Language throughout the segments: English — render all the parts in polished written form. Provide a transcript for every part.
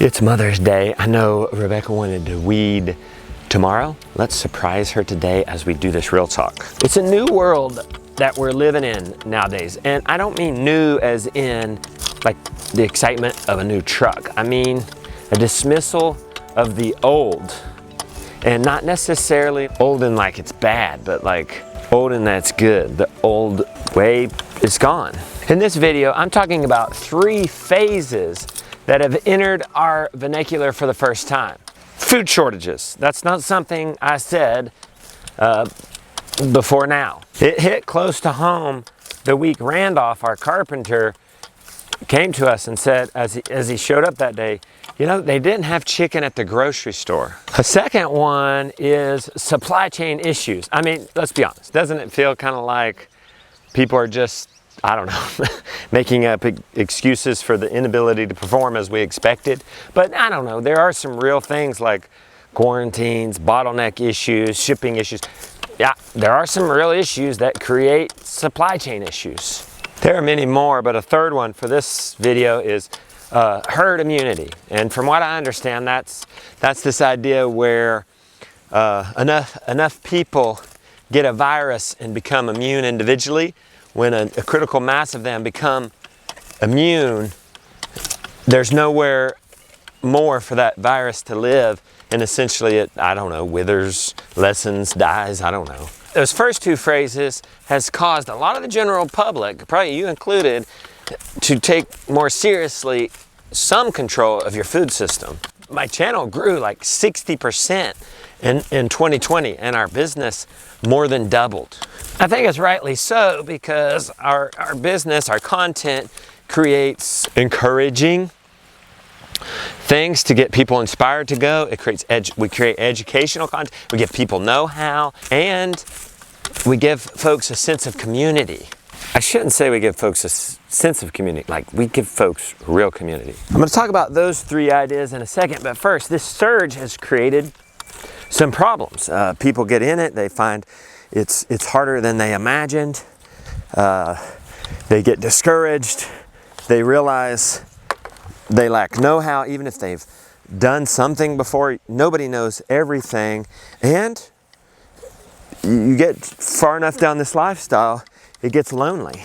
It's Mother's Day. I know Rebecca wanted to weed tomorrow. Let's surprise her today as we do this real talk. It's a new world that we're living in nowadays. And I don't mean new as in like the excitement of a new truck. I mean a dismissal of the old. And not necessarily old in like it's bad, but like old in that's good. The old way is gone. In this video, I'm talking about 3 phases that have entered our vernacular for the first time. Food shortages. That's not something I said before now. It hit close to home the week Randolph, our carpenter, came to us and said, as he showed up that day, you know, they didn't have chicken at the grocery store. A second one is supply chain issues. I mean, let's be honest, doesn't it feel kind of like people are just, I don't know, making up excuses for the inability to perform as we expected? But I don't know, there are some real things like quarantines, bottleneck issues, shipping issues. Yeah, there are some real issues that create supply chain issues. There are many more, but a third one for this video is herd immunity. And from what I understand, that's this idea where enough people get a virus and become immune individually. When a critical mass of them become immune, there's nowhere more for that virus to live, and essentially it, I don't know, withers, lessens, dies, I don't know. Those first 2 phrases has caused a lot of the general public, probably you included, to take more seriously some control of your food system. My channel grew like 60% in 2020, and our business more than doubled. I think it's rightly so, because our business, our content creates encouraging things to get people inspired to go. It creates we create educational content, we give people know-how, and we give folks a sense of community. I shouldn't say we give folks a sense of community, like we give folks real community. I'm going to talk about those 3 ideas in a second, but first, this surge has created some problems. People get in it, they find it's harder than they imagined. They get discouraged. They realize they lack know-how, even if they've done something before. Nobody knows everything. And you get far enough down this lifestyle, it gets lonely.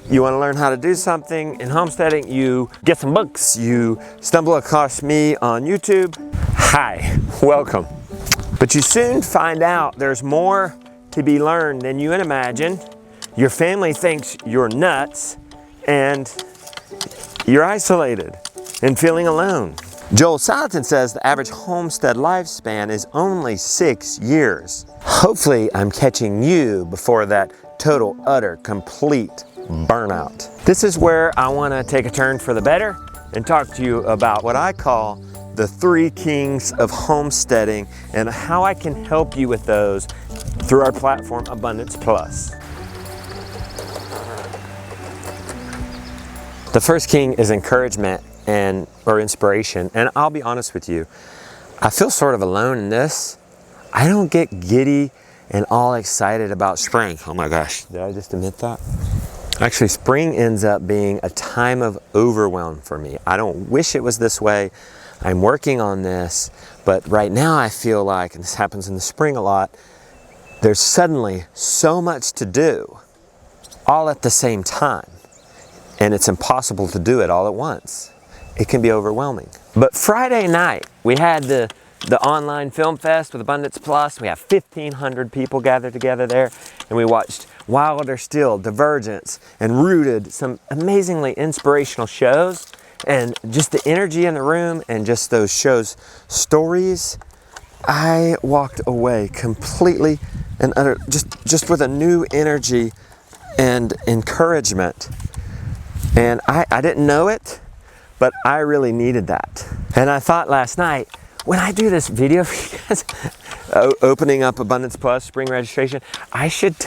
You want to learn how to do something in homesteading, you get some books, you stumble across me on YouTube. Hi, welcome. But you soon find out there's more to be learned than you imagine. Your family thinks you're nuts, and you're isolated and feeling alone. Joel Salatin says the average homestead lifespan is only 6 years. Hopefully I'm catching you before that total, utter, complete burnout. This is where I want to take a turn for the better and talk to you about what I call the 3 kings of homesteading and how I can help you with those through our platform, Abundance Plus. The first king is encouragement or inspiration. And I'll be honest with you, I feel sort of alone in this. I don't get giddy and all excited about spring. Oh my gosh, did I just admit that? Actually, spring ends up being a time of overwhelm for me. I don't wish it was this way. I'm working on this, but right now I feel like, and this happens in the spring a lot, there's suddenly so much to do all at the same time. And it's impossible to do it all at once. It can be overwhelming. But Friday night, we had the online film fest with Abundance Plus. We have 1,500 people gathered together there, and we watched Wilder Still, Divergence, and Rooted, some amazingly inspirational shows. And just the energy in the room and just those shows' stories, I walked away completely and utter, just with a new energy and encouragement. And I didn't know it, but I really needed that. And I thought last night, when I do this video for you guys, opening up Abundance Plus spring registration, I should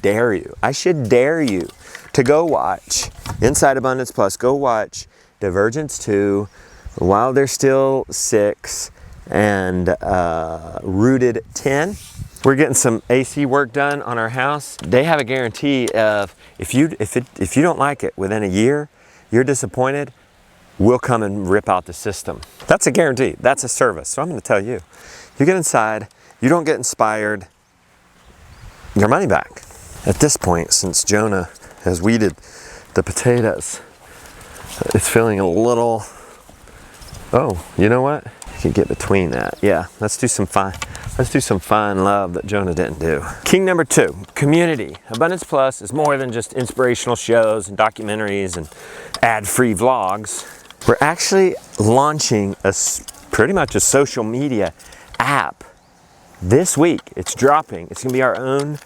dare you. I should dare you to go watch inside Abundance Plus. Go watch Divergence 2, Wilder Still 6, and Rooted 10. We're getting some AC work done on our house. They have a guarantee of if you don't like it within a year, you're disappointed, we'll come and rip out the system. That's a guarantee. That's a service. So I'm going to tell you, you get inside, you don't get inspired, your money back. At this point, since Jonah has weeded the potatoes, it's feeling a little, oh, you know what? You can get between that. Yeah, let's do some fine love that Jonah didn't do. King number 2, community. Abundance Plus is more than just inspirational shows and documentaries and ad-free vlogs. We're actually launching pretty much a social media app this week. It's dropping. It's gonna be our own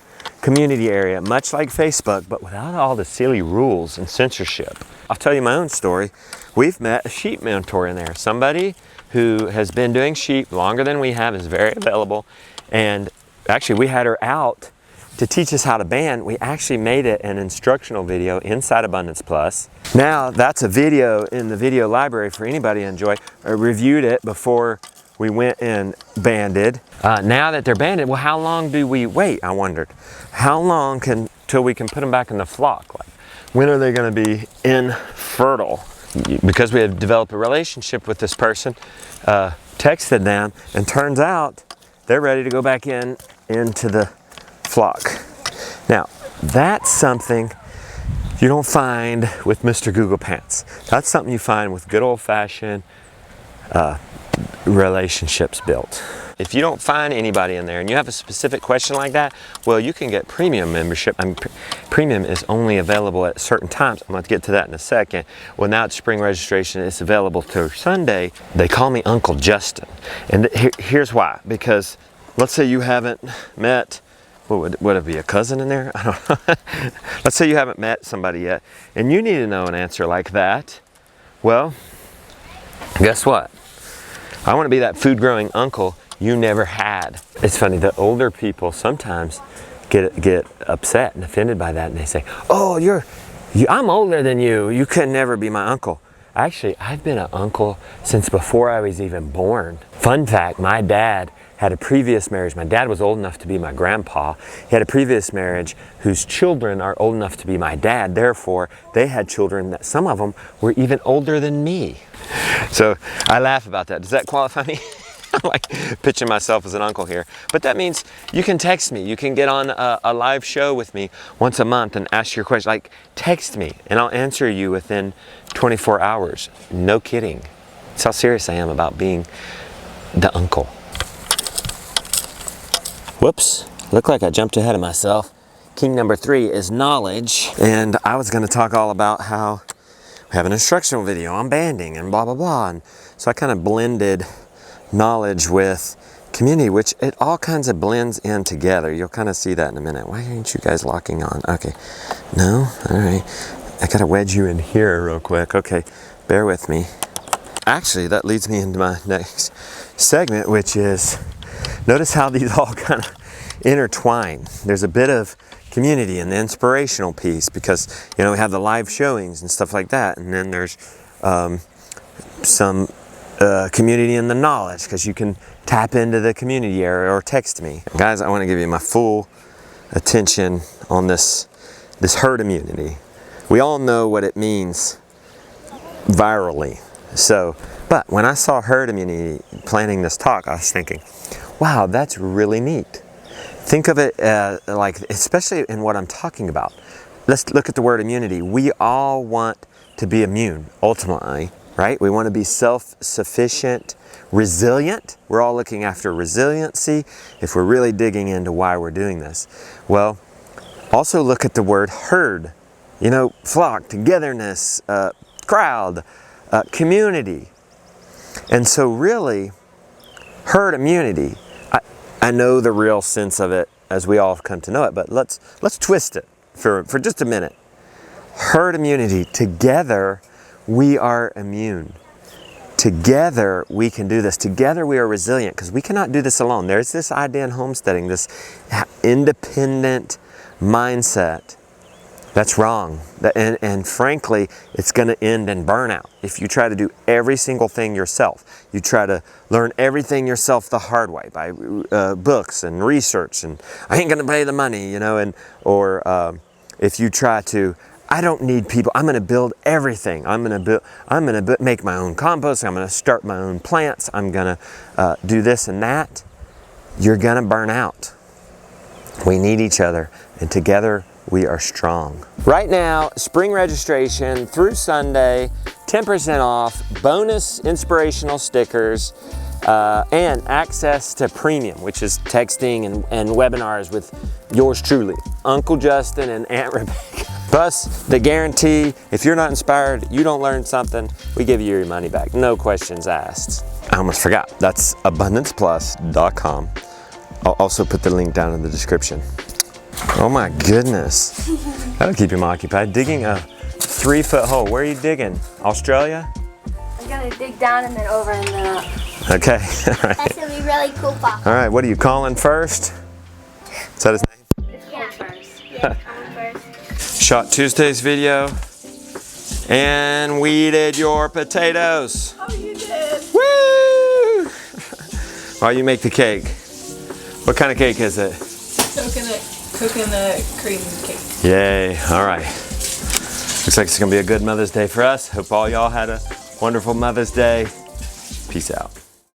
community area, much like Facebook, but without all the silly rules and censorship. I'll tell you my own story. We've met a sheep mentor in there, somebody who has been doing sheep longer than we have, is very available, and actually we had her out to teach us how to band. We actually made it an instructional video inside Abundance Plus. Now that's a video in the video library for anybody to enjoy. I reviewed it before we went and banded. Now that they're banded, well, how long do we wait? I wondered. How long till we can put them back in the flock? Like, when are they going to be infertile? Because we have developed a relationship with this person, texted them, and turns out they're ready to go back into the flock. Now, that's something you don't find with Mr. Google Pants. That's something you find with good old-fashioned relationships built. If you don't find anybody in there and you have a specific question like that, well, you can get premium membership. Premium is only available at certain times. I'm going to get to that in a second. Well, now it's spring registration. It's available through Sunday. They call me Uncle Justin. And here's why. Because let's say you haven't met, would it be a cousin in there? I don't know. Let's say you haven't met somebody yet and you need to know an answer like that. Well, guess what? I want to be that food growing uncle you never had. It's funny, the older people sometimes get upset and offended by that, and they say, oh, I'm older than you. You could never be my uncle. Actually, I've been an uncle since before I was even born. Fun fact, my dad had a previous marriage. My dad was old enough to be my grandpa. He had a previous marriage whose children are old enough to be my dad. Therefore, they had children that some of them were even older than me. So I laugh about that. Does that qualify me? I'm like pitching myself as an uncle here. But that means you can text me. You can get on a live show with me once a month and ask your question. Like, text me and I'll answer you within 24 hours. No kidding. That's how serious I am about being the uncle. Whoops. Looked like I jumped ahead of myself. King number 3 is knowledge. And I was going to talk all about how we have an instructional video on banding and blah, blah, blah. And so I kind of blended knowledge with community, which it all kinds of blends in together. You'll kind of see that in a minute. Why aren't you guys locking on? Okay. No? All right. I got to wedge you in here real quick. Okay. Bear with me. Actually, that leads me into my next segment, which is, notice how these all kind of intertwine. There's a bit of community and the inspirational piece because, you know, we have the live showings and stuff like that. And then there's some community in the knowledge because you can tap into the community area or text me. Guys, I want to give you my full attention on this herd immunity. We all know what it means virally. So, but when I saw herd immunity planning this talk, I was thinking, wow, that's really neat. Think of it like, especially in what I'm talking about. Let's look at the word immunity. We all want to be immune, ultimately, right? We want to be self-sufficient, resilient. We're all looking after resiliency if we're really digging into why we're doing this. Well, also look at the word herd. You know, flock, togetherness, crowd, community. And so really, herd immunity, I know the real sense of it as we all have come to know it, but let's twist it for just a minute. Herd immunity, together we are immune. Together we can do this. Together we are resilient because we cannot do this alone. There's this idea in homesteading, this independent mindset. That's wrong. And frankly, it's going to end in burnout. If you try to do every single thing yourself, you try to learn everything yourself the hard way by books and research, and I ain't going to pay the money, you know, or if you try to I don't need people. I'm gonna build everything. I'm gonna make my own compost. I'm gonna start my own plants. I'm gonna do this and that. You're gonna burn out. We need each other, and together we are strong. Right now, spring registration through Sunday, 10% off, bonus inspirational stickers, and access to premium, which is texting and webinars with yours truly, Uncle Justin and Aunt Rebecca. Plus, the guarantee, if you're not inspired, you don't learn something, we give you your money back, no questions asked. I almost forgot, that's abundanceplus.com. I'll also put the link down in the description. Oh my goodness, that'll keep him occupied. Digging a 3-foot hole. Where are you digging? Australia? I'm gonna dig down and then over and then up. Okay, all right. That's gonna be really cool, Papa. All right, what are you calling first? Is that his name? Yeah, first. Yeah, calling first. Shot Tuesday's video and weeded your potatoes. Oh, you did. Woo! While you make the cake. What kind of cake is it? Coconut cream cake. Yay, all right. Looks like it's gonna be a good Mother's Day for us. Hope all y'all had a wonderful Mother's Day. Peace out.